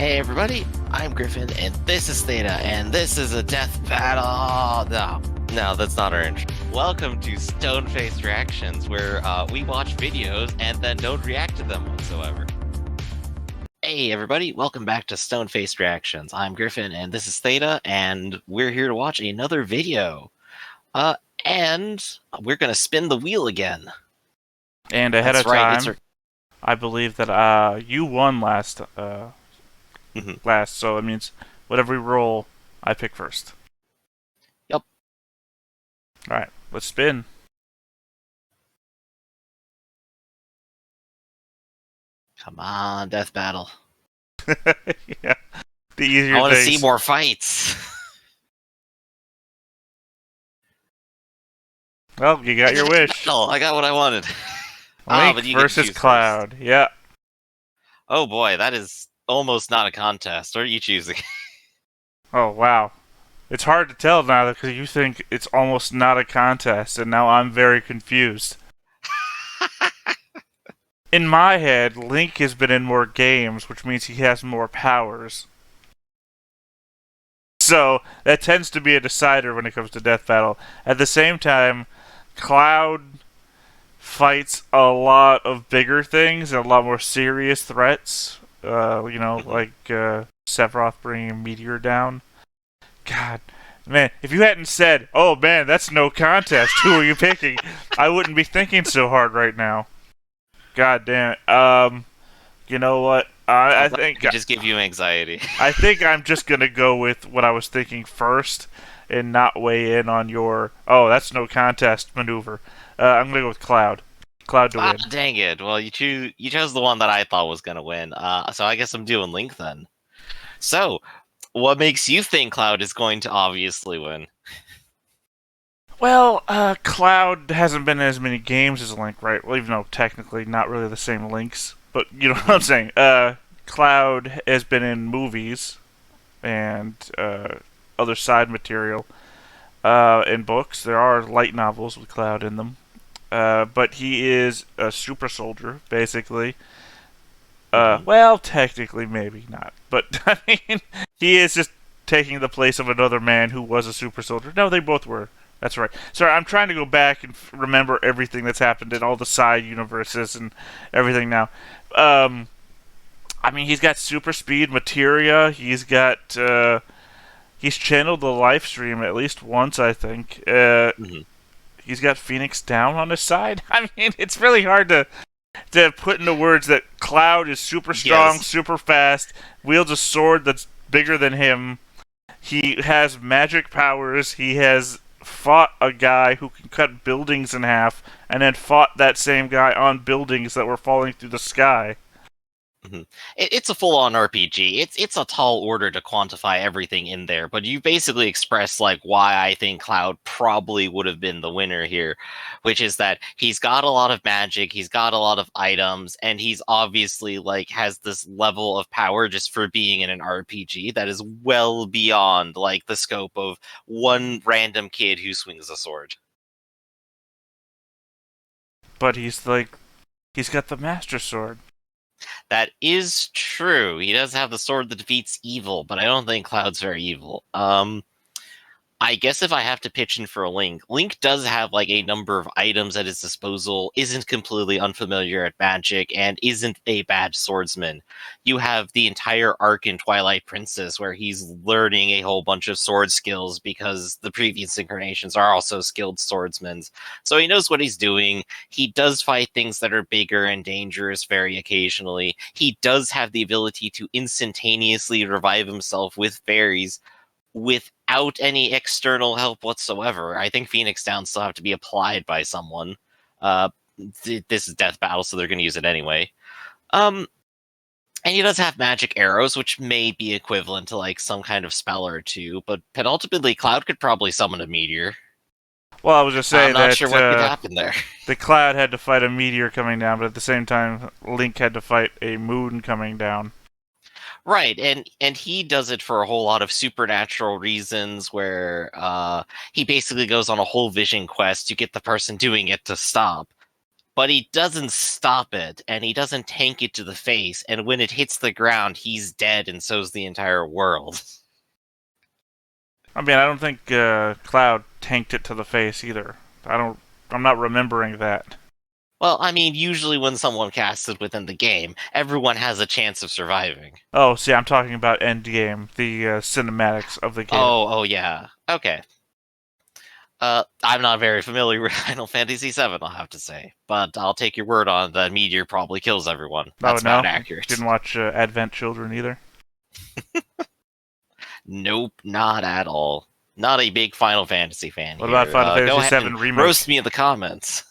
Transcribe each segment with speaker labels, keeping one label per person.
Speaker 1: Hey everybody, I'm Griffin, and this is Theta, and this is a death battle. No, that's not our intro. Welcome to Stone-Faced Reactions, where we watch videos and then don't react to them whatsoever. Hey everybody, welcome back to Stone-Faced Reactions. I'm Griffin, and this is Theta, and we're here to watch another video. And we're gonna spin the wheel again.
Speaker 2: And ahead
Speaker 1: That's
Speaker 2: of
Speaker 1: right,
Speaker 2: time, I believe that you won last. So it means whatever we roll, I pick first.
Speaker 1: Yep.
Speaker 2: All right, let's spin.
Speaker 1: Come on, death battle.
Speaker 2: Yeah, the easier
Speaker 1: I want to
Speaker 2: things.
Speaker 1: see more fights.
Speaker 2: Well, you got your wish.
Speaker 1: No, I got what I wanted.
Speaker 2: Link
Speaker 1: but you
Speaker 2: versus
Speaker 1: get to choose
Speaker 2: Cloud.
Speaker 1: first.
Speaker 2: Yeah.
Speaker 1: Oh boy, that is almost not a contest. What are you choosing?
Speaker 2: Oh wow. It's hard to tell now because you think it's almost not a contest, and now I'm very confused. In my head, Link has been in more games, which means he has more powers. So that tends to be a decider when it comes to Death Battle. At the same time, Cloud fights a lot of bigger things and a lot more serious threats. Like Sephiroth bringing a meteor down. God, man, if you hadn't said, "Oh man, that's no contest," who are you picking? I wouldn't be thinking so hard right now. God damn it. You know what? I think
Speaker 1: it just give you anxiety.
Speaker 2: I think I'm just gonna go with what I was thinking first, and not weigh in on your "oh, that's no contest" maneuver. I'm gonna go with Cloud. Cloud to win.
Speaker 1: Dang it. Well, you chose the one that I thought was gonna win. So I guess I'm doing Link then. So, what makes you think Cloud is going to obviously win?
Speaker 2: Well, Cloud hasn't been in as many games as Link, right? Well, even though technically not really the same Links, but you know what I'm saying. Cloud has been in movies and other side material. In books, there are light novels with Cloud in them. But he is a super soldier, basically. Well, technically, maybe not. But, I mean, he is just taking the place of another man who was a super soldier. No, they both were. That's right. Sorry, I'm trying to go back and remember everything that's happened in all the side universes and everything now. I mean, he's got super speed materia. He's got, he's channeled the life stream at least once, I think. He's got Phoenix down on his side. I mean, it's really hard to put into words that Cloud is super strong,
Speaker 1: Yes.
Speaker 2: super fast, wields a sword that's bigger than him. He has magic powers. He has fought a guy who can cut buildings in half, and then fought that same guy on buildings that were falling through the sky.
Speaker 1: It's a full-on RPG. It's a tall order to quantify everything in there, but you basically express like why I think Cloud probably would have been the winner here, which is that he's got a lot of magic, he's got a lot of items, and he's obviously like has this level of power just for being in an RPG that is well beyond like the scope of one random kid who swings a sword.
Speaker 2: But he's got the Master Sword.
Speaker 1: That is true. He does have the sword that defeats evil, but I don't think Cloud's very evil. I guess if I have to pitch in for a Link, Link does have like a number of items at his disposal, isn't completely unfamiliar at magic, and isn't a bad swordsman. You have the entire arc in Twilight Princess where he's learning a whole bunch of sword skills because the previous incarnations are also skilled swordsmen. So he knows what he's doing. He does fight things that are bigger and dangerous very occasionally. He does have the ability to instantaneously revive himself with fairies without any external help whatsoever. I think Phoenix Downs still have to be applied by someone. Uh, this is Death Battle, so they're going to use it anyway. And he does have magic arrows, which may be equivalent to like some kind of spell or two, but ultimately Cloud could probably summon a meteor.
Speaker 2: Well, I was just saying
Speaker 1: I'm not
Speaker 2: that
Speaker 1: sure what could happen there.
Speaker 2: the Cloud had to fight a meteor coming down, but at the same time, Link had to fight a moon coming down.
Speaker 1: Right, and he does it for a whole lot of supernatural reasons where he basically goes on a whole vision quest to get the person doing it to stop. but he doesn't stop it, and he doesn't tank it to the face, and when it hits the ground, he's dead, and so's the entire world.
Speaker 2: I mean, I don't think Cloud tanked it to the face either. I'm not remembering that.
Speaker 1: Well, I mean, usually when someone casts it within the game, everyone has a chance of surviving.
Speaker 2: Oh, see, I'm talking about Endgame, the cinematics of the game.
Speaker 1: Oh, yeah. Okay. I'm not very familiar with Final Fantasy VII, I'll have to say. But I'll take your word on that meteor probably kills everyone. That's about accurate.
Speaker 2: Didn't watch Advent Children either?
Speaker 1: Nope, not at all. Not a big Final Fantasy fan.
Speaker 2: What about Final Fantasy VII Remake?
Speaker 1: Roast me in the comments.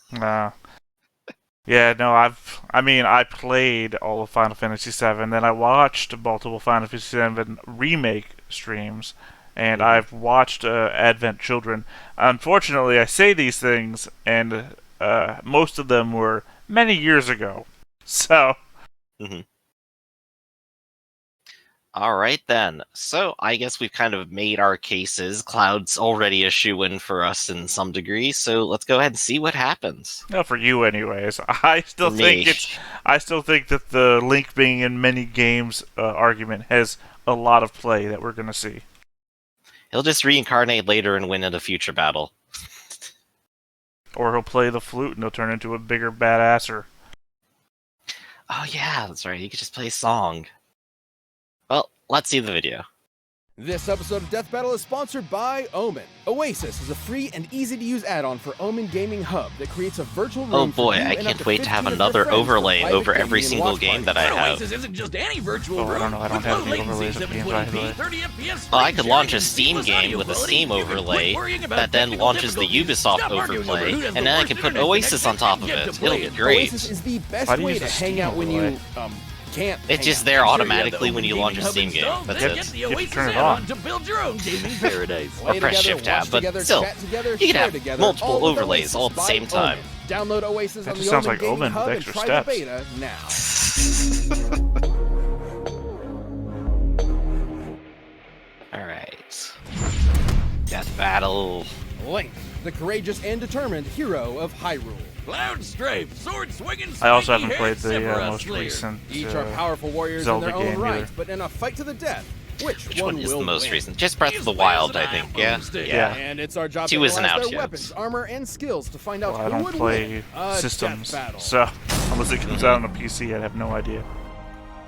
Speaker 2: Yeah, no, I played all of Final Fantasy VII, then I watched multiple Final Fantasy VII Remake streams, and I've watched Advent Children. Unfortunately, I say these things, and most of them were many years ago. So.
Speaker 1: All right, then. So I guess we've kind of made our cases. Cloud's already a shoo-in for us in some degree, so let's go ahead and see what happens.
Speaker 2: No, for you anyways. I still think that the Link being in many games argument has a lot of play that we're going to see.
Speaker 1: He'll just reincarnate later and win in a future battle.
Speaker 2: Or he'll play the flute and he'll turn into a bigger badasser.
Speaker 1: Oh yeah, that's right. He could just play a song. Well, let's see the video.
Speaker 3: This episode of Death Battle is sponsored by Omen. Oasis is a free and easy-to-use add-on for Omen Gaming Hub that creates a virtual room.
Speaker 1: Oh boy, I can't wait to have another overlay over every single game that I have.
Speaker 4: Oasis isn't just any virtual room.
Speaker 2: I don't know. I don't have the overlays of games I play.
Speaker 1: Well, I could launch a Steam game with a Steam overlay that then launches the Ubisoft overlay, and then I can put Oasis on top of it. It'll be great.
Speaker 3: Oasis is the best way to hang out when you can't.
Speaker 1: It's just there automatically when you launch a Steam game. That's it.
Speaker 2: You have to turn it on.
Speaker 4: To build your own gaming paradise.
Speaker 1: Or press Shift Tab, but still, you can have multiple overlays all at the same time.
Speaker 3: Download Oasis on the
Speaker 2: sounds like
Speaker 3: Omen
Speaker 2: Omen with extra steps.
Speaker 3: Beta now.
Speaker 1: Alright. Death Battle.
Speaker 3: Link, the courageous and determined hero of Hyrule.
Speaker 4: Cloud Strife, sword swinging.
Speaker 2: I also haven't played the most recent
Speaker 3: Each are powerful warriors
Speaker 2: Zelda
Speaker 3: in their own
Speaker 2: game
Speaker 3: right,
Speaker 2: either.
Speaker 3: but in a fight to the death, which
Speaker 1: one is the most
Speaker 3: win?
Speaker 1: recent? Just Breath of the Wild, I think. Yeah.
Speaker 3: And it's our job
Speaker 1: 2
Speaker 3: to
Speaker 1: isn't
Speaker 3: analyze
Speaker 1: out
Speaker 3: their
Speaker 1: yet.
Speaker 3: weapons, armor, and skills to find out
Speaker 2: Well, I
Speaker 3: who
Speaker 2: don't
Speaker 3: would
Speaker 2: play
Speaker 3: win a
Speaker 2: systems,
Speaker 3: death battle.
Speaker 2: so unless it comes out on a PC, I'd have no idea.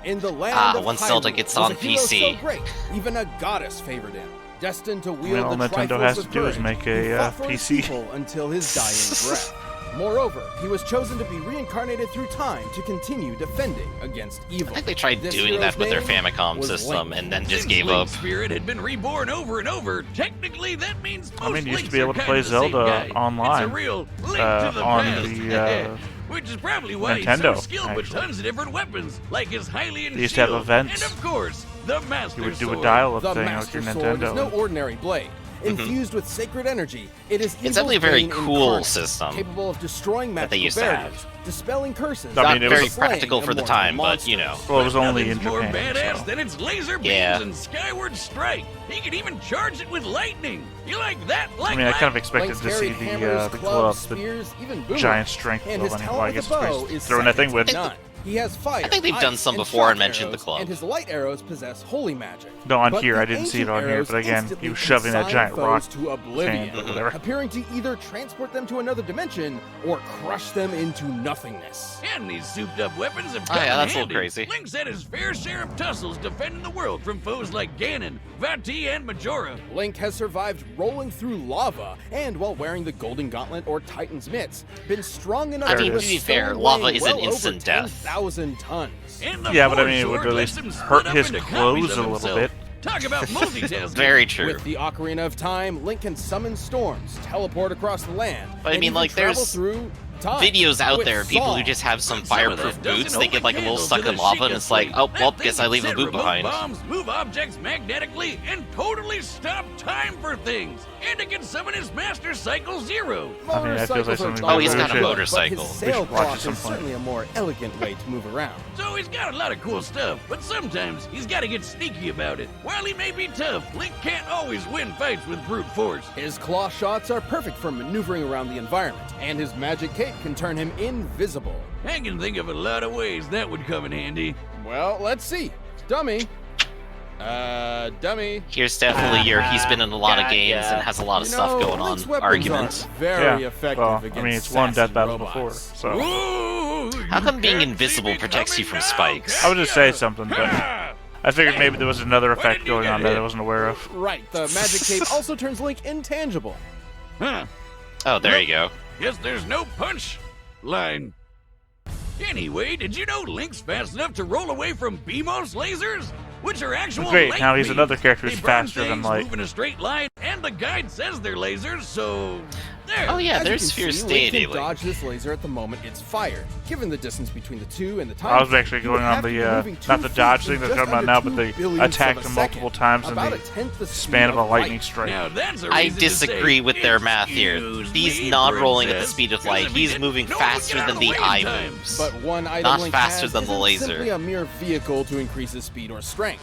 Speaker 3: In the land of
Speaker 1: once
Speaker 3: Hyrule,
Speaker 1: Zelda gets
Speaker 3: was
Speaker 1: on
Speaker 3: a hero
Speaker 1: PC.
Speaker 3: So great, even a goddess favored him. Destined to
Speaker 2: I mean,
Speaker 3: wield
Speaker 2: all
Speaker 3: the
Speaker 2: Nintendo
Speaker 3: Triforce
Speaker 2: has
Speaker 3: of
Speaker 2: to do is
Speaker 3: courage,
Speaker 2: make
Speaker 3: he
Speaker 2: a
Speaker 3: fought for his
Speaker 2: PC.
Speaker 3: people until his dying breath. Moreover, he was chosen to be reincarnated through time to continue defending against evil.
Speaker 1: I think they tried
Speaker 3: This
Speaker 1: doing that
Speaker 3: hero's
Speaker 1: with their
Speaker 3: name
Speaker 1: Famicom
Speaker 3: was
Speaker 1: system
Speaker 3: Link.
Speaker 1: and then just
Speaker 4: Since
Speaker 1: gave
Speaker 4: Link's
Speaker 1: up.
Speaker 4: spirit had been reborn over and over. Technically, that means most
Speaker 2: I mean, you used to
Speaker 4: Links
Speaker 2: be able
Speaker 4: are
Speaker 2: to
Speaker 4: kinda
Speaker 2: play
Speaker 4: the same
Speaker 2: Zelda
Speaker 4: guy.
Speaker 2: online,
Speaker 4: It's a real link
Speaker 2: on
Speaker 4: to the past.
Speaker 2: the,
Speaker 4: which is probably why he's
Speaker 2: Nintendo,
Speaker 4: so skilled with
Speaker 2: actually.
Speaker 4: tons of different weapons, like his Hylian
Speaker 2: They used to have
Speaker 4: shield,
Speaker 2: events.
Speaker 4: and of course, the Master
Speaker 2: You would do a
Speaker 4: Sword.
Speaker 2: dial-up
Speaker 3: The
Speaker 2: thing like
Speaker 3: Master
Speaker 2: your
Speaker 3: Sword is no
Speaker 2: Nintendo.
Speaker 3: ordinary blade. Infused with sacred energy, it is
Speaker 1: It's definitely a
Speaker 3: evil's
Speaker 1: very
Speaker 3: bane
Speaker 1: cool
Speaker 3: incarnate,
Speaker 1: system
Speaker 3: capable of destroying
Speaker 1: that they
Speaker 3: magical
Speaker 1: used to have.
Speaker 3: barriers, dispelling curses,
Speaker 2: I
Speaker 1: Not
Speaker 2: mean, it
Speaker 1: very
Speaker 2: was-
Speaker 1: practical for the
Speaker 3: immortal
Speaker 1: time, but you know.
Speaker 3: monsters.
Speaker 2: Well, it was only in
Speaker 4: Nothing's more
Speaker 2: Japan,
Speaker 4: badass
Speaker 2: so.
Speaker 4: than its laser beams
Speaker 1: Yeah.
Speaker 4: and skyward strike. He can even charge it with lightning. You like that? Like
Speaker 2: I mean, I kind of
Speaker 4: light?
Speaker 2: expected
Speaker 3: Link's
Speaker 2: to see
Speaker 3: carried
Speaker 2: the
Speaker 3: hammers,
Speaker 2: the
Speaker 3: clubs,
Speaker 2: glove,
Speaker 3: spears, even
Speaker 2: the
Speaker 3: boomerangs.
Speaker 2: giant strength
Speaker 3: And
Speaker 2: glove.
Speaker 3: his
Speaker 2: I mean,
Speaker 3: talent
Speaker 2: well, I
Speaker 3: with
Speaker 2: guess
Speaker 3: the bow
Speaker 2: it's
Speaker 3: is
Speaker 2: throwing that
Speaker 3: second
Speaker 2: thing with.
Speaker 3: to none. He has fire.
Speaker 1: I think they've done
Speaker 3: ice,
Speaker 1: some
Speaker 3: and
Speaker 1: before and
Speaker 3: shock
Speaker 1: mentioned the
Speaker 3: arrows,
Speaker 1: club.
Speaker 3: And his light arrows possess holy magic.
Speaker 2: No, on
Speaker 3: But
Speaker 2: here,
Speaker 3: the
Speaker 2: I didn't see it
Speaker 3: ancient
Speaker 2: on here,
Speaker 3: arrows
Speaker 2: but again,
Speaker 3: instantly
Speaker 2: he was shoving that
Speaker 3: consign
Speaker 2: giant
Speaker 3: foes
Speaker 2: rock
Speaker 3: to oblivion,
Speaker 2: thing or whatever.
Speaker 3: appearing to either transport them to another dimension or crush them into nothingness.
Speaker 4: And these souped-up weapons have
Speaker 1: Oh,
Speaker 4: come
Speaker 1: yeah,
Speaker 4: in
Speaker 1: that's a little
Speaker 4: handy.
Speaker 1: crazy.
Speaker 4: Link's had his fair share of tussles defending the world from foes like Ganon, Vati, and Majora.
Speaker 3: Link has survived rolling through lava and, while wearing the Golden Gauntlet or Titan's Mitts, been strong enough
Speaker 1: I
Speaker 3: to
Speaker 1: mean,
Speaker 3: lift
Speaker 1: to be fair,
Speaker 3: stone
Speaker 1: lava
Speaker 3: weighing
Speaker 1: is an
Speaker 3: well
Speaker 1: instant
Speaker 3: over
Speaker 1: death.
Speaker 3: 10,000 tons.
Speaker 4: And the
Speaker 2: Yeah, but I
Speaker 4: Force
Speaker 2: mean, it would
Speaker 4: Sword
Speaker 2: at
Speaker 4: lets
Speaker 2: least
Speaker 4: him
Speaker 2: hurt
Speaker 4: split up
Speaker 2: his
Speaker 4: into
Speaker 2: clothes
Speaker 4: copies
Speaker 2: a
Speaker 4: of
Speaker 2: little
Speaker 4: himself.
Speaker 2: bit.
Speaker 4: Talk about multitasking.
Speaker 2: Very true.
Speaker 3: With the Ocarina of Time, Link can summon storms, teleport across the land,
Speaker 1: But I
Speaker 3: and
Speaker 1: mean,
Speaker 3: even
Speaker 1: like,
Speaker 3: travel
Speaker 1: there's
Speaker 3: through time
Speaker 1: Videos out
Speaker 3: with
Speaker 1: there of people who
Speaker 3: songs.
Speaker 1: just have some
Speaker 4: Some of that
Speaker 1: fireproof
Speaker 4: doesn't
Speaker 1: boots.
Speaker 4: hold
Speaker 1: They get
Speaker 4: a
Speaker 1: like a little
Speaker 4: candle
Speaker 1: stuck
Speaker 4: to
Speaker 1: in
Speaker 4: the
Speaker 1: lava, and it's like,
Speaker 4: Sheikah
Speaker 1: oh,
Speaker 4: Slate.
Speaker 1: well,
Speaker 4: That
Speaker 1: guess I
Speaker 4: thing
Speaker 1: leave a
Speaker 4: can
Speaker 1: boot
Speaker 4: remote
Speaker 1: behind.
Speaker 4: bombs, move objects magnetically, and totally stop time for things. And it can summon his Master Cycle Zero.
Speaker 2: I mean, that feels like
Speaker 3: Motorcycles are
Speaker 2: something
Speaker 1: Oh, he's got a
Speaker 3: divergent,
Speaker 1: motorcycle.
Speaker 3: But his
Speaker 2: We should watch it
Speaker 3: sailcloth
Speaker 2: some
Speaker 3: is
Speaker 2: point.
Speaker 3: certainly a more elegant way to move around.
Speaker 4: So he's got a lot of cool stuff, but sometimes he's got to get sneaky about it. While he may be tough, Link can't always win fights with brute force.
Speaker 3: His claw shots are perfect for maneuvering around the environment, and his magic cape can turn him invisible.
Speaker 4: I can think of a lot of ways that would come in handy.
Speaker 3: Well, let's see. Dummy. Dummy.
Speaker 1: Here's definitely your he's been in a lot of games and has a lot of stuff going on
Speaker 3: Link's weapons
Speaker 1: argument.
Speaker 3: aren't very
Speaker 2: Yeah,
Speaker 3: effective
Speaker 2: well,
Speaker 3: against
Speaker 2: I mean, it's won Death
Speaker 3: sassy
Speaker 2: Battle
Speaker 3: robots.
Speaker 2: before, so.
Speaker 4: Ooh,
Speaker 1: How
Speaker 4: you
Speaker 1: come being
Speaker 4: can't
Speaker 1: invisible
Speaker 4: see me
Speaker 1: protects you
Speaker 4: coming
Speaker 1: from
Speaker 4: now,
Speaker 1: spikes?
Speaker 4: can
Speaker 2: I would just say something, but
Speaker 4: ya?
Speaker 2: I figured maybe there was another
Speaker 4: Why
Speaker 2: effect
Speaker 4: did you
Speaker 2: going
Speaker 4: get
Speaker 2: on that
Speaker 4: hit?
Speaker 2: I wasn't aware of.
Speaker 3: Right, the magic cape also turns Link intangible.
Speaker 4: Huh.
Speaker 1: Oh, there you go.
Speaker 4: Guess there's no punch line. Anyway, did you know Link's fast enough to roll away from BMOS lasers? Which are actual
Speaker 2: Great,
Speaker 4: light
Speaker 2: now he's
Speaker 4: beams.
Speaker 2: another character who's
Speaker 4: They burn
Speaker 2: faster than
Speaker 4: things,
Speaker 2: light.
Speaker 4: move in a straight line, and the guide says they're lasers, so there.
Speaker 1: Oh yeah,
Speaker 3: As
Speaker 1: there's
Speaker 3: you can
Speaker 1: Fierce
Speaker 3: see, Link
Speaker 1: Deity
Speaker 3: can
Speaker 1: Link.
Speaker 3: dodge this laser at the moment it's fired. Given the distance between the two and the time,
Speaker 2: I was actually
Speaker 3: you would
Speaker 2: going on
Speaker 3: have to be
Speaker 2: the,
Speaker 3: moving
Speaker 2: not
Speaker 3: 2
Speaker 2: the
Speaker 3: feet
Speaker 2: dodge
Speaker 3: in
Speaker 2: thing they're
Speaker 3: just
Speaker 2: talking about
Speaker 3: under
Speaker 2: now,
Speaker 3: 2
Speaker 2: but they
Speaker 3: billionths
Speaker 2: attacked
Speaker 3: of a
Speaker 2: him multiple
Speaker 3: second.
Speaker 2: times in
Speaker 3: About
Speaker 2: the
Speaker 3: a tenth the
Speaker 2: span
Speaker 3: speed
Speaker 2: of a lightning
Speaker 3: light.
Speaker 2: strike.
Speaker 4: Now that's a
Speaker 1: I
Speaker 4: reason to
Speaker 1: disagree
Speaker 4: say,
Speaker 1: with their math here.
Speaker 4: "Excuse
Speaker 1: He's
Speaker 4: me,
Speaker 1: not rolling at the
Speaker 4: princess,"
Speaker 1: speed of
Speaker 4: 'cause
Speaker 1: light.
Speaker 4: if he
Speaker 1: He's
Speaker 4: didn't,
Speaker 1: moving
Speaker 4: no one would
Speaker 1: faster
Speaker 4: get out
Speaker 1: than
Speaker 4: of
Speaker 1: the
Speaker 4: way in
Speaker 1: eye
Speaker 4: time.
Speaker 1: moves.
Speaker 3: But one item
Speaker 1: Not
Speaker 3: Link
Speaker 1: faster
Speaker 3: has
Speaker 1: than the
Speaker 3: isn't
Speaker 1: laser.
Speaker 3: simply a mere vehicle to increase his speed or strength.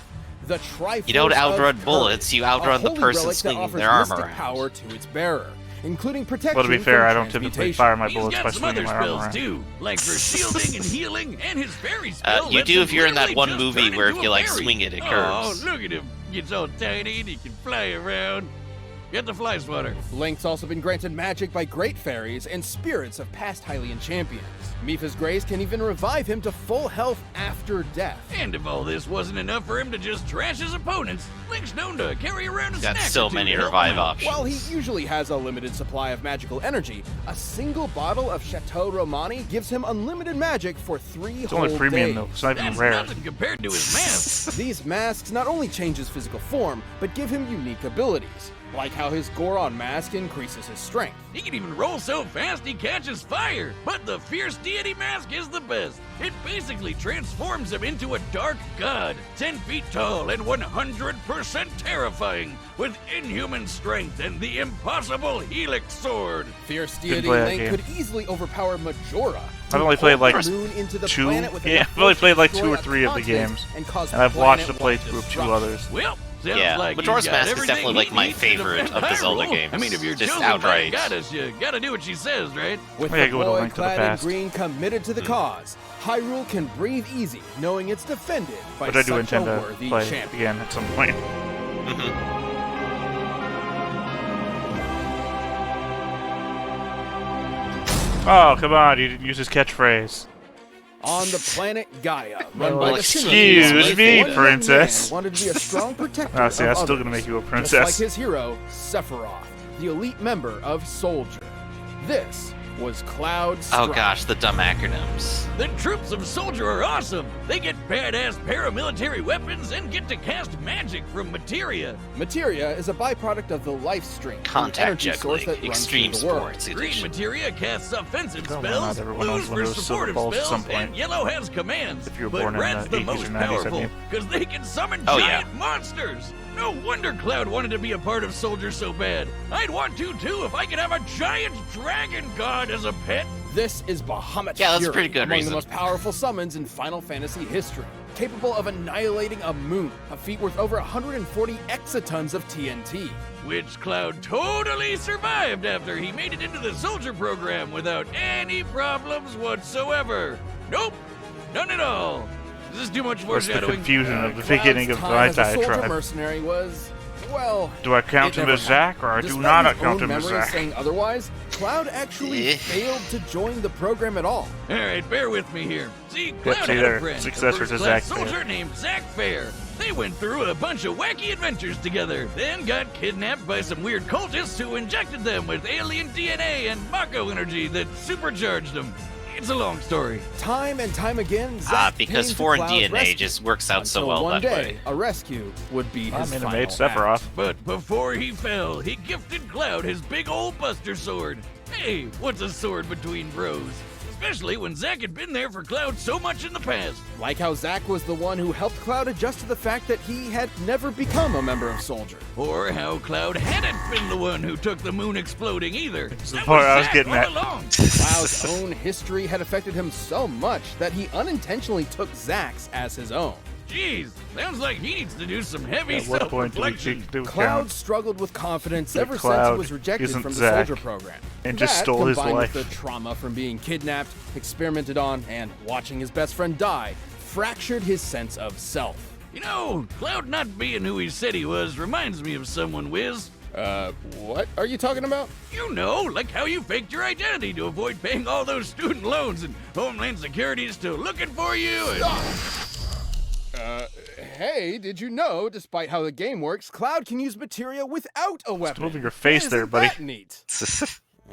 Speaker 3: The Triforce
Speaker 1: You don't outrun
Speaker 3: of
Speaker 1: bullets,
Speaker 3: Courage,
Speaker 1: you outrun
Speaker 3: a
Speaker 1: the
Speaker 3: holy
Speaker 1: person
Speaker 3: relic that
Speaker 1: swinging
Speaker 3: offers
Speaker 1: their arm
Speaker 3: mystic
Speaker 1: around.
Speaker 3: power to its bearer, including protection
Speaker 2: Well, to be fair,
Speaker 3: from
Speaker 2: I don't typically
Speaker 3: transmutation.
Speaker 2: fire my
Speaker 4: He's
Speaker 2: bullets
Speaker 4: got
Speaker 2: by
Speaker 4: some other
Speaker 2: swinging my arm
Speaker 4: spells
Speaker 2: around.
Speaker 4: too, like for shielding and healing, and his fairy spell.
Speaker 1: You
Speaker 4: lets
Speaker 1: do
Speaker 4: him
Speaker 1: if you're in that
Speaker 4: literally
Speaker 1: one
Speaker 4: just
Speaker 1: movie
Speaker 4: turn
Speaker 1: where
Speaker 4: into
Speaker 1: if you
Speaker 4: a
Speaker 1: like
Speaker 4: fairy.
Speaker 1: swing it, it
Speaker 4: Oh,
Speaker 1: curves.
Speaker 4: look at him! Gets all tiny and he can fly around. Get the fly swatter.
Speaker 3: Link's also been granted magic by great fairies and spirits of past Hylian champions. Mipha's Grace can even revive him to full health after death.
Speaker 4: And if all this wasn't enough for him to just trash his opponents, Link's known to carry around a
Speaker 1: Got
Speaker 4: snack
Speaker 1: so
Speaker 4: or two
Speaker 1: many
Speaker 4: to help
Speaker 1: revive
Speaker 4: him out.
Speaker 1: options.
Speaker 3: While he usually has a limited supply of magical energy, a single bottle of Chateau Romani gives him unlimited magic for 3
Speaker 2: It's
Speaker 3: whole
Speaker 2: only premium
Speaker 3: days.
Speaker 2: though, it's not even
Speaker 4: That's
Speaker 2: rare.
Speaker 4: nothing compared to his mask.
Speaker 3: These masks not only change his physical form, but give him unique abilities, like how his Goron mask increases his strength.
Speaker 4: He can even roll so fast he catches fire. But the Fierce Deity mask is the best. It basically transforms him into a dark god, 10 feet tall and 100% terrifying, with inhuman strength and the impossible Helix sword.
Speaker 3: Fierce Deity
Speaker 2: play that
Speaker 3: Link
Speaker 2: game.
Speaker 3: could easily overpower Majora.
Speaker 2: I've only played like
Speaker 3: moon into the
Speaker 2: two.
Speaker 3: planet with
Speaker 2: Yeah,
Speaker 3: enough
Speaker 2: I've only
Speaker 3: force to
Speaker 2: played like
Speaker 3: destroy
Speaker 2: 2 or
Speaker 3: a
Speaker 2: 3 of the
Speaker 3: continent
Speaker 2: games,
Speaker 3: and cause
Speaker 2: and I've watched a
Speaker 3: planet-wide
Speaker 2: playthrough of 2
Speaker 3: destruction.
Speaker 2: others.
Speaker 4: Well, sounds
Speaker 1: Yeah,
Speaker 4: like
Speaker 1: Majora's
Speaker 4: he's got
Speaker 1: Mask is
Speaker 4: everything
Speaker 1: definitely, like,
Speaker 4: he
Speaker 1: my
Speaker 4: needs to
Speaker 1: favorite
Speaker 4: defend
Speaker 1: of the Zelda
Speaker 4: Hyrule.
Speaker 1: games.
Speaker 4: I mean, if you're
Speaker 1: Just
Speaker 4: chosen by
Speaker 1: outright.
Speaker 4: goddess, you gotta do what she says, right?
Speaker 3: With
Speaker 2: Yeah,
Speaker 3: the
Speaker 2: go with a
Speaker 3: boy
Speaker 2: Link to the
Speaker 3: clad in
Speaker 2: Past.
Speaker 3: green committed to the cause, Hyrule can breathe easy, knowing it's defended by
Speaker 2: But I do
Speaker 3: such
Speaker 2: intend
Speaker 3: a
Speaker 2: to
Speaker 3: worthy
Speaker 2: play
Speaker 3: champion.
Speaker 2: again at some point. Oh, come on, you didn't use his catchphrase.
Speaker 3: On the planet Gaia, run
Speaker 2: Well,
Speaker 3: by the
Speaker 1: excuse
Speaker 3: Synergy,
Speaker 1: me,
Speaker 3: one young
Speaker 2: princess.
Speaker 3: man wanted to be a strong protector
Speaker 2: Oh, see,
Speaker 3: of
Speaker 2: I'm still
Speaker 3: others,
Speaker 2: gonna make you a
Speaker 3: just
Speaker 2: princess.
Speaker 3: like his hero, Sephiroth, the elite member of Soldier. This was Cloud Strike.
Speaker 1: Oh gosh, the dumb acronyms.
Speaker 4: The troops of Soldier are awesome. They get badass paramilitary weapons and get to cast magic from materia.
Speaker 3: Materia is a byproduct of the life stream, an
Speaker 1: Contact
Speaker 3: energy source
Speaker 1: juggling,
Speaker 3: that runs
Speaker 1: extreme
Speaker 3: through the world.
Speaker 1: sports
Speaker 4: Green
Speaker 1: edition.
Speaker 4: materia casts offensive
Speaker 2: Come on,
Speaker 4: spells,
Speaker 2: not everyone
Speaker 4: blues
Speaker 2: owns one
Speaker 4: for
Speaker 2: of those silver
Speaker 4: supportive
Speaker 2: balls at some
Speaker 4: spells, and
Speaker 2: point.
Speaker 4: yellow has commands.
Speaker 2: If you were
Speaker 4: but
Speaker 2: born in
Speaker 4: red's
Speaker 2: the
Speaker 4: the
Speaker 2: 80s or
Speaker 4: most
Speaker 2: 90s, I
Speaker 4: powerful
Speaker 2: mean.
Speaker 4: because they can summon
Speaker 1: Oh,
Speaker 4: giant monsters. No wonder Cloud wanted to be a part of Soldier so bad. I'd want to too if I could have a giant dragon god as a pet.
Speaker 3: This is Bahamut
Speaker 1: Yeah, that's a
Speaker 3: Fury,
Speaker 1: pretty good
Speaker 3: among
Speaker 1: reason.
Speaker 3: the most powerful summons in Final Fantasy history, capable of annihilating a moon, a feat worth over 140 exatons of TNT.
Speaker 4: Which Cloud totally survived after he made it into the Soldier program without any problems whatsoever. Nope, none at all. This is too much
Speaker 2: What's the
Speaker 4: foreshadowing.
Speaker 2: confusion of the
Speaker 3: Cloud's
Speaker 2: beginning of the
Speaker 3: time as a
Speaker 2: Nightai
Speaker 3: soldier
Speaker 2: tribe?
Speaker 3: mercenary was, well,
Speaker 2: Do I count
Speaker 3: it
Speaker 2: him
Speaker 3: never
Speaker 2: as Zack, or I
Speaker 3: happened.
Speaker 2: do
Speaker 3: Despite
Speaker 2: not
Speaker 3: his
Speaker 2: count
Speaker 3: own
Speaker 2: him as
Speaker 3: memories
Speaker 2: Zack?
Speaker 3: saying otherwise, Cloud actually
Speaker 1: Eh.
Speaker 3: failed to join the program at all.
Speaker 4: All right, bear with me here. See, Cloud
Speaker 2: see
Speaker 4: had
Speaker 2: there,
Speaker 4: a friend,
Speaker 2: successor
Speaker 4: a
Speaker 2: to
Speaker 4: first-class
Speaker 2: Zack Fair.
Speaker 4: soldier named Zack Fair. They went through a bunch of wacky adventures together, then got kidnapped by some weird cultists who injected them with alien DNA and Mako energy that supercharged them. It's a long story.
Speaker 3: Time and time again, Zack
Speaker 1: Because
Speaker 3: came to
Speaker 1: foreign
Speaker 3: Cloud's
Speaker 1: DNA
Speaker 3: rescue,
Speaker 1: just works out so
Speaker 3: until
Speaker 1: well
Speaker 3: one
Speaker 1: that
Speaker 3: day,
Speaker 1: way.
Speaker 3: a rescue would be his
Speaker 2: I mean, I
Speaker 3: final
Speaker 2: made Sephiroth.
Speaker 3: act.
Speaker 4: But before he fell, he gifted Cloud his big old Buster Sword. Hey, what's a sword between bros? Especially when Zack had been there for Cloud so much in the past.
Speaker 3: Like how Zack was the one who helped Cloud adjust to the fact that he had never become a member of Soldier.
Speaker 4: Or how Cloud hadn't been the one who took the moon exploding either.
Speaker 2: the
Speaker 4: That
Speaker 2: part I was
Speaker 4: Zack
Speaker 2: getting
Speaker 4: all
Speaker 2: at.
Speaker 4: along.
Speaker 3: Cloud's own history had affected him so much that he unintentionally took Zack's as his own.
Speaker 4: Jeez, sounds like he needs to do some heavy
Speaker 2: At what point do we
Speaker 4: self-reflection.
Speaker 2: do
Speaker 3: Cloud
Speaker 2: count?
Speaker 3: struggled with confidence
Speaker 2: That
Speaker 3: ever since
Speaker 2: Cloud
Speaker 3: he was rejected
Speaker 2: isn't
Speaker 3: from the
Speaker 2: Zack
Speaker 3: soldier program.
Speaker 2: and just
Speaker 3: That,
Speaker 2: stole his
Speaker 3: combined
Speaker 2: life.
Speaker 3: with the trauma from being kidnapped, experimented on, and watching his best friend die, fractured his sense of self.
Speaker 4: You know, Cloud not being who he said he was reminds me of someone, Wiz.
Speaker 3: What are you talking about?
Speaker 4: You know, like how you faked your identity to avoid paying all those student loans and Homeland Security is still looking for you and...
Speaker 3: Hey, did you know, despite how the game works, Cloud can use materia without a weapon?
Speaker 2: moving your face
Speaker 3: Isn't
Speaker 2: there, buddy.
Speaker 3: that neat?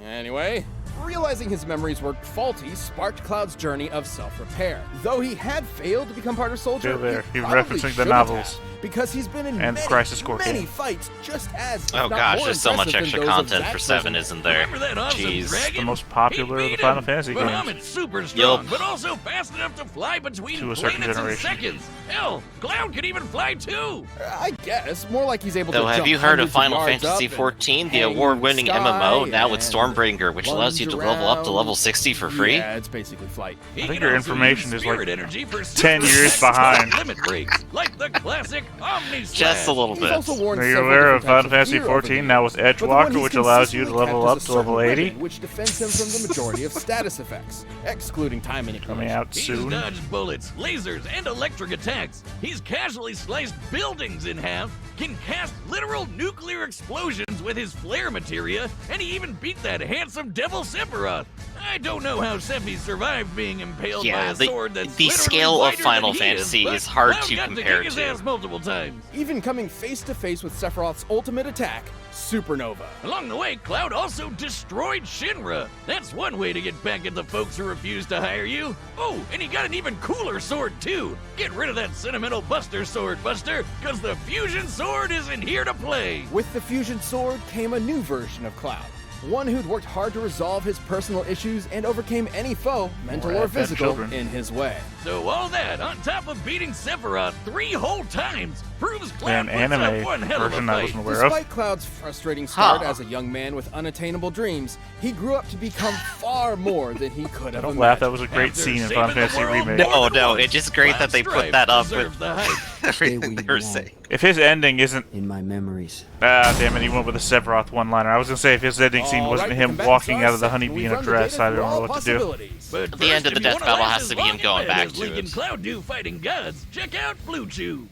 Speaker 3: Anyway, realizing his memories were faulty sparked Cloud's journey of self-repair. Though he had failed to become part of Soldier,
Speaker 2: Still there.
Speaker 3: he
Speaker 2: You're
Speaker 3: probably
Speaker 2: referencing the
Speaker 3: shouldn't
Speaker 2: novels.
Speaker 3: have, because he's been in
Speaker 2: And
Speaker 3: many,
Speaker 2: Crisis Core
Speaker 3: many
Speaker 2: game.
Speaker 3: fights just as, if
Speaker 1: Oh
Speaker 3: not
Speaker 1: gosh,
Speaker 3: more
Speaker 1: there's so much
Speaker 3: impressive
Speaker 1: extra
Speaker 3: than those of
Speaker 1: content for
Speaker 3: Zack's
Speaker 1: 7,
Speaker 3: resume.
Speaker 1: isn't there?
Speaker 4: Remember that awesome
Speaker 1: Jeez.
Speaker 4: dragon?
Speaker 2: The most popular
Speaker 4: He
Speaker 2: of the
Speaker 4: beat
Speaker 2: Final
Speaker 4: him.
Speaker 2: Fantasy games.
Speaker 4: Bahamut's super strong,
Speaker 1: Yup.
Speaker 4: but also fast enough to fly between
Speaker 2: To a certain
Speaker 4: planets in
Speaker 2: generation.
Speaker 4: seconds. Hell, Cloud can even fly too.
Speaker 3: I guess, more like he's able to
Speaker 1: Though, have
Speaker 3: jump
Speaker 1: you heard of
Speaker 3: hundreds
Speaker 1: Final
Speaker 3: yards up
Speaker 1: Fantasy
Speaker 3: and
Speaker 1: XIV, the
Speaker 3: hang
Speaker 1: award-winning
Speaker 3: in the
Speaker 1: MMO,
Speaker 3: sky
Speaker 1: now with
Speaker 3: and
Speaker 1: Stormbringer, which allows you to
Speaker 3: lunge
Speaker 1: level up to level
Speaker 3: around?
Speaker 1: 60 for free?
Speaker 3: Yeah, it's basically flight.
Speaker 4: He
Speaker 2: I think
Speaker 4: can
Speaker 2: your
Speaker 4: also
Speaker 2: information
Speaker 4: use
Speaker 2: is, like,
Speaker 4: spirit energy for
Speaker 2: 10
Speaker 4: super
Speaker 2: years
Speaker 4: fast
Speaker 2: behind.
Speaker 4: Limit breaks, like the classic Omni
Speaker 1: Just a little
Speaker 3: He's
Speaker 1: bit.
Speaker 3: also worn
Speaker 2: Are you
Speaker 3: several
Speaker 2: aware of
Speaker 3: different
Speaker 2: Final
Speaker 3: types
Speaker 2: Fantasy
Speaker 3: gear over the
Speaker 2: XIV now with
Speaker 3: years, but the one
Speaker 2: Edgewalker,
Speaker 3: he's
Speaker 2: which allows you to
Speaker 3: consistently
Speaker 2: level
Speaker 3: kept
Speaker 2: up
Speaker 3: is a
Speaker 2: to level
Speaker 3: certain
Speaker 2: 80?
Speaker 3: weapon, which defends him from the majority of status effects, excluding time
Speaker 2: Coming
Speaker 3: manipulation.
Speaker 2: out
Speaker 4: He's
Speaker 2: soon.
Speaker 4: dodged bullets, lasers, and electric attacks. He's casually sliced buildings in half, can cast literal nuclear explosions with his flare materia, and he even beat that handsome devil Sephiroth. I don't know how Sephi survived being impaled by
Speaker 1: Yeah,
Speaker 4: a sword that's
Speaker 1: the
Speaker 4: literally
Speaker 1: scale of
Speaker 4: wider
Speaker 1: Final
Speaker 4: than he
Speaker 1: Fantasy
Speaker 4: but
Speaker 1: is hard
Speaker 4: Cloud
Speaker 1: to
Speaker 4: got
Speaker 1: compare
Speaker 4: kick his
Speaker 1: to.
Speaker 4: ass multiple times.
Speaker 3: Even coming face to face with Sephiroth's ultimate attack, Supernova.
Speaker 4: Along the way, Cloud also destroyed Shinra. That's one way to get back at the folks who refuse to hire you. Oh, and he got an even cooler sword, too. Get rid of that sentimental Buster sword, Buster, because the Fusion Sword isn't here to play.
Speaker 3: With the Fusion Sword came a new version of Cloud. One who'd worked hard to resolve his personal issues and overcame any foe, mental
Speaker 2: More
Speaker 3: or
Speaker 2: Advent
Speaker 3: physical,
Speaker 2: children.
Speaker 3: in his way.
Speaker 4: So all that, on top of beating Sephiroth 3 whole times, proves Cloud
Speaker 2: An
Speaker 4: puts
Speaker 2: anime
Speaker 4: up one hell of a
Speaker 2: version I
Speaker 4: fight.
Speaker 2: wasn't aware of.
Speaker 3: Despite Cloud's frustrating start
Speaker 1: Huh.
Speaker 3: as a young man with unattainable dreams, he grew up to become far more than he could have
Speaker 2: Don't
Speaker 3: imagined.
Speaker 2: laugh, that was a great
Speaker 4: After
Speaker 2: scene in
Speaker 4: saving
Speaker 2: Final
Speaker 4: the
Speaker 2: Fantasy
Speaker 4: world
Speaker 2: Remake.
Speaker 4: more
Speaker 1: No,
Speaker 4: than
Speaker 1: no,
Speaker 4: once,
Speaker 1: it's just great that they put
Speaker 4: Cloud
Speaker 1: that up
Speaker 4: deserved
Speaker 1: with
Speaker 4: the hype.
Speaker 1: everything
Speaker 5: where
Speaker 1: they're
Speaker 5: you
Speaker 1: saying.
Speaker 2: If his ending isn't...
Speaker 5: in my memories.
Speaker 2: Ah, damn it, he went with a Sephiroth one-liner. I was gonna say, if his ending scene
Speaker 3: All
Speaker 2: wasn't
Speaker 3: right,
Speaker 2: him
Speaker 3: combatants
Speaker 2: walking
Speaker 3: are
Speaker 2: out of the
Speaker 3: set, and
Speaker 2: honeybee
Speaker 3: we
Speaker 2: in a
Speaker 3: run the
Speaker 2: dress,
Speaker 3: data
Speaker 2: I
Speaker 3: through
Speaker 2: don't know
Speaker 3: all
Speaker 2: what to do.
Speaker 3: possibilities.
Speaker 4: But
Speaker 1: At the end
Speaker 4: first,
Speaker 1: of the
Speaker 4: if you
Speaker 1: death
Speaker 4: wanna
Speaker 1: battle
Speaker 4: last
Speaker 1: has
Speaker 4: as
Speaker 1: to be
Speaker 4: long
Speaker 1: him
Speaker 4: in
Speaker 1: going
Speaker 4: bed
Speaker 1: back
Speaker 4: as
Speaker 1: to
Speaker 4: Link
Speaker 1: it.
Speaker 4: and Cloud do fighting gods, check out Blue Chew.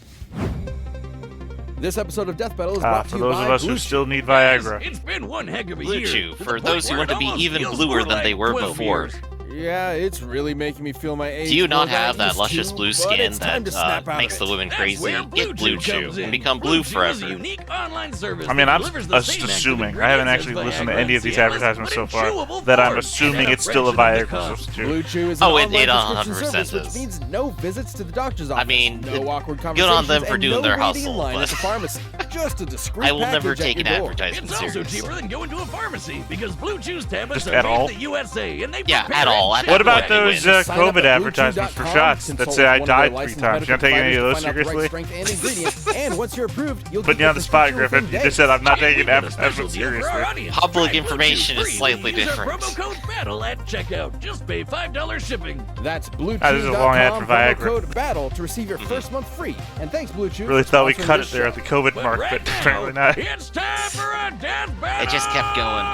Speaker 3: This episode of Death Battle is brought to
Speaker 2: For
Speaker 3: you
Speaker 2: those
Speaker 3: by
Speaker 2: of us
Speaker 3: Blue
Speaker 2: who
Speaker 3: Chew.
Speaker 2: still need Viagra.
Speaker 4: It's been one heck of a
Speaker 1: Blue
Speaker 4: year.
Speaker 1: Chew,
Speaker 4: to the
Speaker 1: for
Speaker 4: point
Speaker 1: those who
Speaker 4: where
Speaker 1: want
Speaker 4: it
Speaker 1: to be
Speaker 4: almost
Speaker 1: even
Speaker 4: feels
Speaker 1: bluer
Speaker 4: more
Speaker 1: than they
Speaker 4: like
Speaker 1: were
Speaker 4: 12
Speaker 1: before.
Speaker 4: years.
Speaker 3: Yeah, it's really making me feel my age.
Speaker 1: Do you not
Speaker 3: more than I
Speaker 1: have that
Speaker 3: used
Speaker 1: luscious
Speaker 3: to,
Speaker 1: blue
Speaker 3: but
Speaker 1: skin
Speaker 3: it's time
Speaker 1: that
Speaker 3: to snap out
Speaker 1: makes
Speaker 3: of
Speaker 1: the
Speaker 3: it.
Speaker 1: women
Speaker 4: That's
Speaker 1: crazy?
Speaker 4: where
Speaker 1: Get Blue Chew
Speaker 4: comes
Speaker 1: and
Speaker 4: in.
Speaker 1: become blue
Speaker 4: Chew is a
Speaker 1: forever.
Speaker 4: unique online service
Speaker 2: I mean,
Speaker 4: that
Speaker 2: I'm
Speaker 4: delivers the
Speaker 2: just
Speaker 4: same active
Speaker 2: assuming. I haven't
Speaker 4: ingredients
Speaker 2: actually
Speaker 4: as
Speaker 2: listened to
Speaker 4: Viagra
Speaker 2: any of
Speaker 4: and
Speaker 2: these
Speaker 4: Cialis,
Speaker 2: advertisements
Speaker 4: but
Speaker 2: so
Speaker 4: in
Speaker 2: far
Speaker 4: chewable
Speaker 2: that I'm
Speaker 4: form
Speaker 2: assuming
Speaker 4: at a
Speaker 2: it's still a
Speaker 4: fraction of the
Speaker 2: Viagra
Speaker 4: cost.
Speaker 2: substitute.
Speaker 3: Blue Chew is
Speaker 1: Oh,
Speaker 3: an
Speaker 1: it
Speaker 3: online prescription
Speaker 1: 100%
Speaker 3: service, which
Speaker 1: is.
Speaker 3: means no visits to the doctor's office.
Speaker 1: mean,
Speaker 3: no awkward
Speaker 1: good on
Speaker 3: conversations,
Speaker 1: them for
Speaker 3: and
Speaker 1: doing
Speaker 3: no
Speaker 1: their
Speaker 3: waiting in
Speaker 1: hustle,
Speaker 3: line
Speaker 1: but-
Speaker 3: at the pharmacy. Just a discreet
Speaker 1: I will never
Speaker 3: package at
Speaker 1: take an
Speaker 3: your door.
Speaker 1: advertisement
Speaker 4: It's also
Speaker 1: serious.
Speaker 4: cheaper than going to a pharmacy because Blue Chew's tablets
Speaker 2: Just
Speaker 4: are
Speaker 2: at
Speaker 4: made
Speaker 2: all?
Speaker 4: in the USA and they
Speaker 1: Yeah,
Speaker 4: prepare
Speaker 1: at all.
Speaker 4: and
Speaker 1: At
Speaker 4: ship
Speaker 2: What about
Speaker 1: Wait,
Speaker 2: those
Speaker 1: wait.
Speaker 3: Sign up
Speaker 2: COVID
Speaker 3: at
Speaker 2: advertisements for
Speaker 3: bluechew.com,
Speaker 2: shots that
Speaker 3: consult
Speaker 2: say I
Speaker 3: with one of their
Speaker 2: died 3
Speaker 3: licensed
Speaker 2: times? You're not taking any of those
Speaker 3: medical providers to find out the right
Speaker 2: seriously?
Speaker 3: strength and ingredients, and once you're approved, you'll
Speaker 2: Putting
Speaker 3: get
Speaker 2: you on the spot,
Speaker 3: prescription
Speaker 2: Griffin.
Speaker 3: within
Speaker 2: You just
Speaker 3: days.
Speaker 2: said I'm not
Speaker 4: And
Speaker 2: taking
Speaker 4: we got a special
Speaker 2: advertisements
Speaker 4: deal for our
Speaker 2: seriously.
Speaker 4: audience.
Speaker 1: Public
Speaker 4: Try Blue Chew
Speaker 1: information is
Speaker 4: free.
Speaker 1: slightly
Speaker 4: Use our
Speaker 1: different.
Speaker 4: promo code BATTLE at checkout. Just pay $5 shipping.
Speaker 3: That's
Speaker 2: This is a long ad for
Speaker 3: bluechew.com, promo
Speaker 2: Viagra.
Speaker 3: code BATTLE to receive your first month free. And thanks, Blue Chew.
Speaker 2: Really
Speaker 3: for
Speaker 2: thought we
Speaker 3: sponsoring
Speaker 2: cut
Speaker 3: this
Speaker 2: it there
Speaker 3: show.
Speaker 2: at the COVID mark,
Speaker 4: right
Speaker 2: but
Speaker 4: now,
Speaker 2: apparently not.
Speaker 4: It's time for a death battle.
Speaker 1: It just kept going.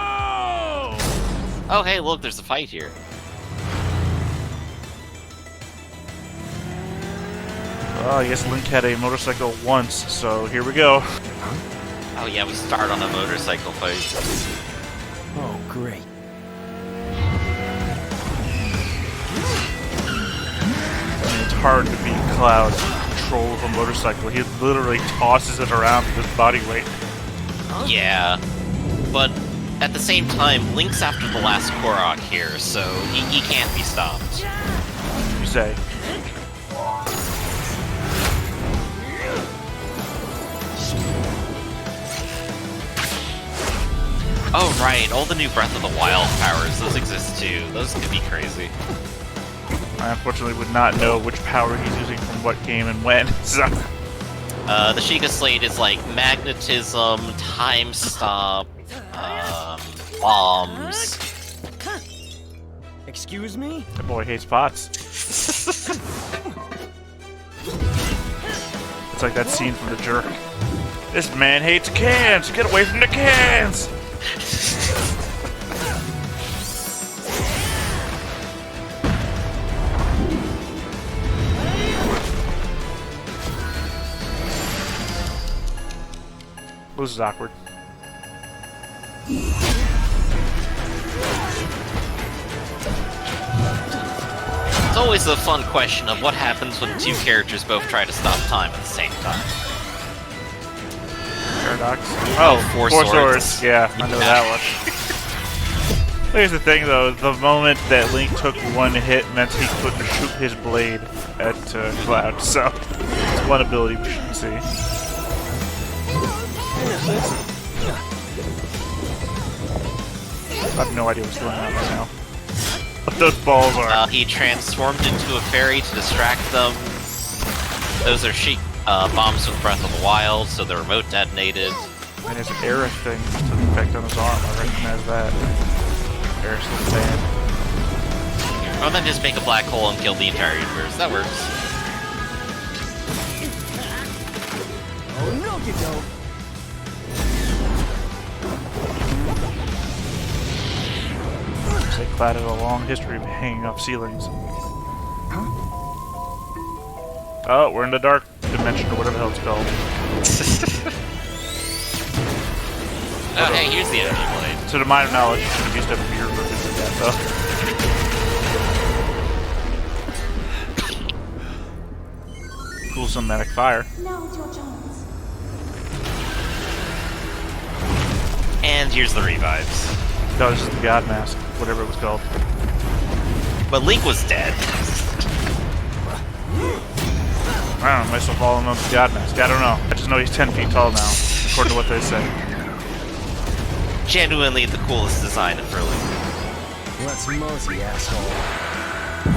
Speaker 1: Oh, hey, look, there's a fight here.
Speaker 2: Well, I guess Link had a motorcycle once, so here we go.
Speaker 1: Oh yeah, we start on a motorcycle fight.
Speaker 5: Oh, great.
Speaker 2: It's hard to beat Cloud's control of a motorcycle. He literally tosses it around with his body weight.
Speaker 1: Yeah, but at the same time, Link's after the last Korok here, so he can't be stopped.
Speaker 2: You say.
Speaker 1: Oh right, all the new Breath of the Wild powers, those exist too. Those could be crazy.
Speaker 2: I unfortunately would not know which power he's using from what game and when, so...
Speaker 1: The Sheikah Slate is like magnetism, time stop, bombs.
Speaker 5: Excuse me?
Speaker 2: That boy hates pots. It's like that scene from The Jerk. This man hates cans! Get away from the cans! This is awkward.
Speaker 1: It's always a fun question of what happens when two characters both try to stop time at the same time.
Speaker 2: Paradox. Oh,
Speaker 1: Four
Speaker 2: Four
Speaker 1: Swords.
Speaker 2: Swords. Yeah, I know that one. Here's the thing, though. The moment that Link took one hit meant he couldn't shoot his blade at Cloud. So, it's one ability we should see. I have no idea what's going on right now. What those balls are.
Speaker 1: He transformed into a fairy to distract them. Those are sheep bombs with Breath of the Wild, so the remote detonated.
Speaker 2: And his Aerith thing took effect on his arm. I recognize that. Aerith's looking bad.
Speaker 1: Or then just make a black hole and kill the entire universe. That works.
Speaker 3: Oh no, you don't.
Speaker 2: Looks like Cloud has a long history of hanging off ceilings. Oh, we're in the dark dimension or whatever the hell it's called.
Speaker 1: Oh, hey, here's the enemy blade.
Speaker 2: To my knowledge, you should have used a mirror version of that, though. Cool cinematic fire.
Speaker 6: Now it's your chance.
Speaker 1: And here's the revives.
Speaker 2: No, this is the God Mask, whatever it was called.
Speaker 1: But Link was dead.
Speaker 2: I don't know, myself falling on the God Mask. I don't know. I just know he's 10 feet tall now, according to what they say.
Speaker 1: Genuinely the coolest design for Link.
Speaker 5: Let's mosey, asshole.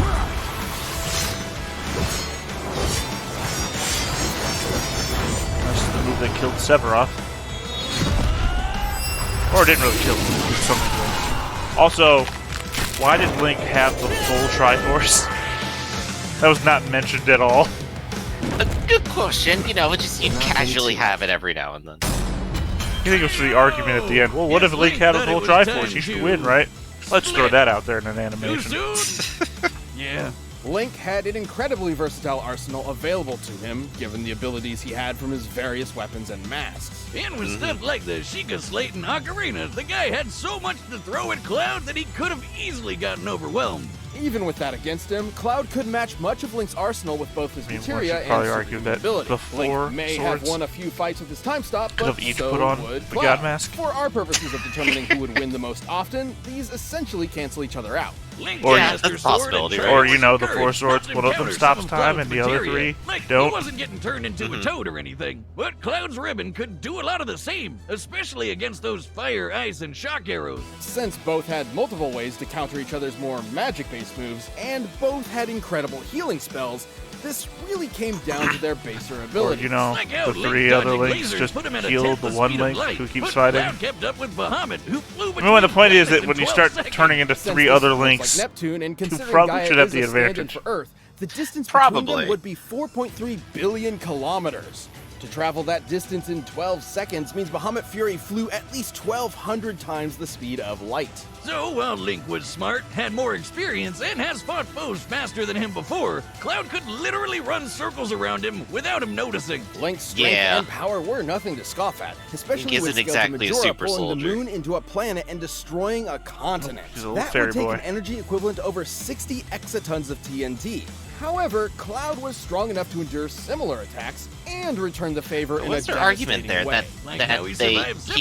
Speaker 2: That's the move that killed Sephiroth. Or it didn't really kill him, it did something to him. Also, why did Link have the full Triforce? That was not mentioned at all.
Speaker 1: A good question, you know, just you casually have it every now and then.
Speaker 2: You think it was for the argument at the end? Well, what if Link had a full Triforce? He should win, right? Let's throw that out there in an animation.
Speaker 4: Yeah.
Speaker 3: Link had an incredibly versatile arsenal available to him, given the abilities he had from his various weapons and masks.
Speaker 4: And with stuff like the Sheikah Slate and Ocarina, the guy had so much to throw at Cloud that he could have easily gotten overwhelmed.
Speaker 3: Even with that against him, Cloud could match much of Link's arsenal with both his
Speaker 2: I mean,
Speaker 3: materia
Speaker 2: one should
Speaker 3: and
Speaker 2: probably argue that
Speaker 3: ability.
Speaker 2: the four
Speaker 3: Link may have
Speaker 2: swords
Speaker 3: won a few fights with his time stop,
Speaker 2: could
Speaker 3: but
Speaker 2: have each
Speaker 3: so
Speaker 2: put on
Speaker 3: would
Speaker 2: the
Speaker 3: Cloud.
Speaker 2: God Mask.
Speaker 3: For our purposes of determining who would win the most often, these essentially cancel each other out.
Speaker 4: Link
Speaker 2: Or-
Speaker 4: cast
Speaker 1: that's
Speaker 4: her
Speaker 1: a
Speaker 4: sword
Speaker 1: possibility,
Speaker 4: and
Speaker 1: right?
Speaker 4: tried
Speaker 2: Or, you
Speaker 4: with
Speaker 2: know, the
Speaker 4: courage
Speaker 2: four
Speaker 4: not
Speaker 2: swords,
Speaker 4: to
Speaker 2: one of them
Speaker 4: encounter
Speaker 2: stops
Speaker 4: some of
Speaker 2: time
Speaker 4: Cloud's
Speaker 2: and the other
Speaker 4: materia.
Speaker 2: three
Speaker 4: Like,
Speaker 2: don't.
Speaker 4: He wasn't getting turned into a toad or anything, but Cloud's ribbon could do a lot of the same, especially against those fire, ice, and shock arrows.
Speaker 3: Since both had multiple ways to counter each other's more magic-based moves, and both had incredible healing spells, this really came down to their baser
Speaker 2: Or,
Speaker 3: abilities.
Speaker 2: you know,
Speaker 4: Like how
Speaker 2: the
Speaker 4: Link
Speaker 2: three other
Speaker 4: dodging
Speaker 2: Links
Speaker 4: lasers
Speaker 2: just
Speaker 4: put him at a
Speaker 2: healed
Speaker 4: tenth
Speaker 2: the
Speaker 4: the
Speaker 2: one
Speaker 4: speed of
Speaker 2: Link
Speaker 4: light,
Speaker 2: who keeps
Speaker 4: but
Speaker 2: fighting.
Speaker 4: Cloud kept up with Bahamut, who flew
Speaker 2: I mean, when the
Speaker 4: between
Speaker 2: point is
Speaker 4: planets
Speaker 2: that when
Speaker 4: in
Speaker 2: you
Speaker 4: 12
Speaker 2: start
Speaker 4: seconds.
Speaker 2: turning into
Speaker 3: Since
Speaker 2: three
Speaker 3: this
Speaker 2: other
Speaker 3: is like
Speaker 2: Links,
Speaker 3: Neptune, and considering
Speaker 2: probably
Speaker 3: Gaia
Speaker 2: should have
Speaker 3: is
Speaker 2: the
Speaker 3: a stand-in
Speaker 2: advantage.
Speaker 3: for Earth, the distance between
Speaker 1: Probably.
Speaker 3: them would be 4.3 billion kilometers. To travel that distance in 12 seconds means Bahamut Fury flew at least 1,200 times the speed of light.
Speaker 4: So while Link was smart, had more experience, and has fought foes faster than him before, Cloud could literally run circles around him without him noticing.
Speaker 3: Link's strength
Speaker 1: Yeah.
Speaker 3: and power were nothing to scoff at, especially
Speaker 1: Link
Speaker 3: with
Speaker 1: isn't
Speaker 3: Scale to
Speaker 1: exactly a
Speaker 3: Majora
Speaker 1: super
Speaker 3: pulling
Speaker 1: soldier.
Speaker 3: the moon into a planet and destroying a continent.
Speaker 2: He's a little
Speaker 3: That
Speaker 2: fairy
Speaker 3: would take
Speaker 2: boy.
Speaker 3: an energy equivalent to over 60 exatons of TNT. However, Cloud was strong enough to endure similar attacks and return the favor in a
Speaker 1: What's their argument there?
Speaker 3: devastating
Speaker 1: That,
Speaker 3: way.
Speaker 4: Like how
Speaker 1: he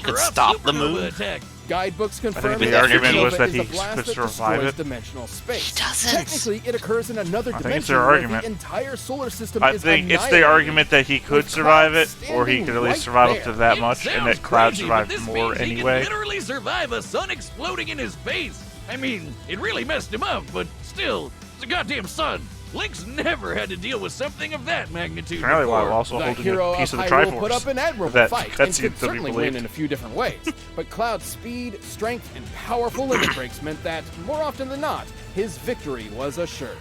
Speaker 1: could
Speaker 4: Sephiroth's
Speaker 1: stop the
Speaker 4: supernova
Speaker 1: moon?
Speaker 4: attack.
Speaker 3: Guidebooks confirm
Speaker 2: the
Speaker 3: that
Speaker 1: argument
Speaker 3: supernova
Speaker 2: was that
Speaker 3: is a
Speaker 2: he
Speaker 3: blast
Speaker 2: could
Speaker 3: that
Speaker 2: survive
Speaker 3: destroys
Speaker 2: it.
Speaker 3: dimensional space.
Speaker 1: He doesn't.
Speaker 3: Technically, it occurs in another
Speaker 2: I think
Speaker 3: dimension
Speaker 2: it's their
Speaker 3: where
Speaker 2: argument.
Speaker 3: the entire solar system
Speaker 2: I
Speaker 3: is
Speaker 2: think it's the
Speaker 3: annihilated.
Speaker 2: argument that he could
Speaker 3: With
Speaker 2: survive it,
Speaker 3: Cloud
Speaker 2: or he
Speaker 3: standing
Speaker 2: could at least
Speaker 3: right
Speaker 2: survive up
Speaker 3: there.
Speaker 2: to that
Speaker 4: It
Speaker 2: much, and
Speaker 4: sounds
Speaker 2: that Cloud
Speaker 4: crazy, but
Speaker 2: survived
Speaker 4: this
Speaker 2: more
Speaker 4: means he
Speaker 2: anyway.
Speaker 4: could literally survive a sun exploding in his face. I mean, it really messed him up, but still, it's a goddamn sun. Link's never had to deal with something of that magnitude
Speaker 2: Apparently, while
Speaker 4: before.
Speaker 2: also
Speaker 3: The
Speaker 2: holding
Speaker 3: hero
Speaker 2: a piece
Speaker 3: of
Speaker 2: of the
Speaker 3: Hyrule
Speaker 2: Triforce.
Speaker 3: put up an admirable
Speaker 2: That
Speaker 3: fight and
Speaker 2: seems
Speaker 3: could
Speaker 2: to be
Speaker 3: certainly
Speaker 2: believed.
Speaker 3: win in a few different ways. But Cloud's speed, strength, and powerful limit breaks meant that, more often than not, his victory was assured.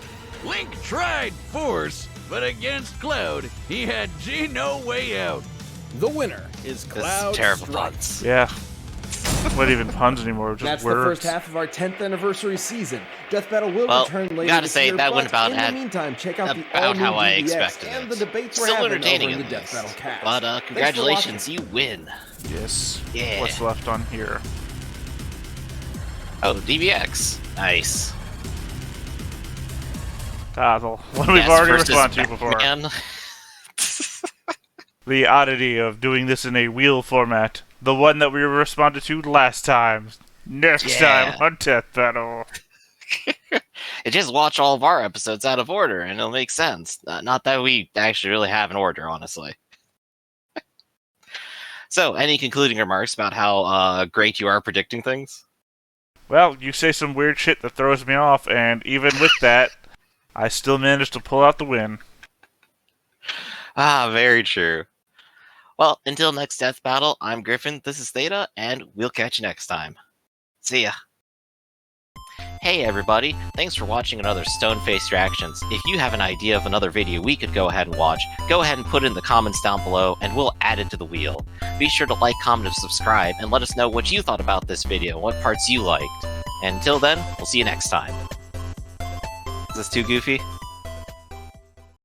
Speaker 4: Link tried force, But against Cloud, he had no way out.
Speaker 3: The winner is
Speaker 1: This
Speaker 3: Cloud
Speaker 1: is terrible
Speaker 3: Strife.
Speaker 1: puns.
Speaker 2: Yeah. Not even puns anymore, just
Speaker 3: That's
Speaker 2: words.
Speaker 3: the first half of our 10th anniversary season. Death Battle will
Speaker 1: Well,
Speaker 3: return later
Speaker 1: gotta
Speaker 3: this
Speaker 1: say,
Speaker 3: year,
Speaker 1: that
Speaker 3: but
Speaker 1: went about
Speaker 3: in the meantime, check out the
Speaker 1: about
Speaker 3: all-new
Speaker 1: how I
Speaker 3: DBX
Speaker 1: expected
Speaker 3: and
Speaker 1: it.
Speaker 3: the debates we're
Speaker 1: Still
Speaker 3: having
Speaker 1: entertaining
Speaker 3: over in
Speaker 1: at
Speaker 3: the Death
Speaker 1: least.
Speaker 3: Battle cast.
Speaker 1: But
Speaker 3: Thanks for
Speaker 1: congratulations,
Speaker 3: watching.
Speaker 1: you win.
Speaker 2: Yes.
Speaker 1: Yeah.
Speaker 2: What's left on here?
Speaker 1: Oh, DBX. Nice.
Speaker 2: The one we've
Speaker 1: Yes,
Speaker 2: already
Speaker 1: versus
Speaker 2: responded to before.
Speaker 1: Batman.
Speaker 2: The oddity of doing this in a wheel format. The one that we responded to last time. Next
Speaker 1: Yeah.
Speaker 2: time on Death Battle.
Speaker 1: Just watch all of our episodes out of order, and it'll make sense. Not that we actually really have an order, honestly. So, any concluding remarks about how great you are predicting things?
Speaker 2: Well, you say some weird shit that throws me off, and even with that, I still managed to pull out the win.
Speaker 1: Ah, very true. Well, until next Death Battle, I'm Griffin, this is Theta, and we'll catch you next time. See ya. Hey everybody, thanks for watching another Stone-Faced Reactions. If you have an idea of another video we could go ahead and watch, go ahead and put it in the comments down below, and we'll add it to the wheel. Be sure to like, comment, and subscribe, and let us know what you thought about this video, and what parts you liked. And until then, we'll see you next time. Is this too goofy?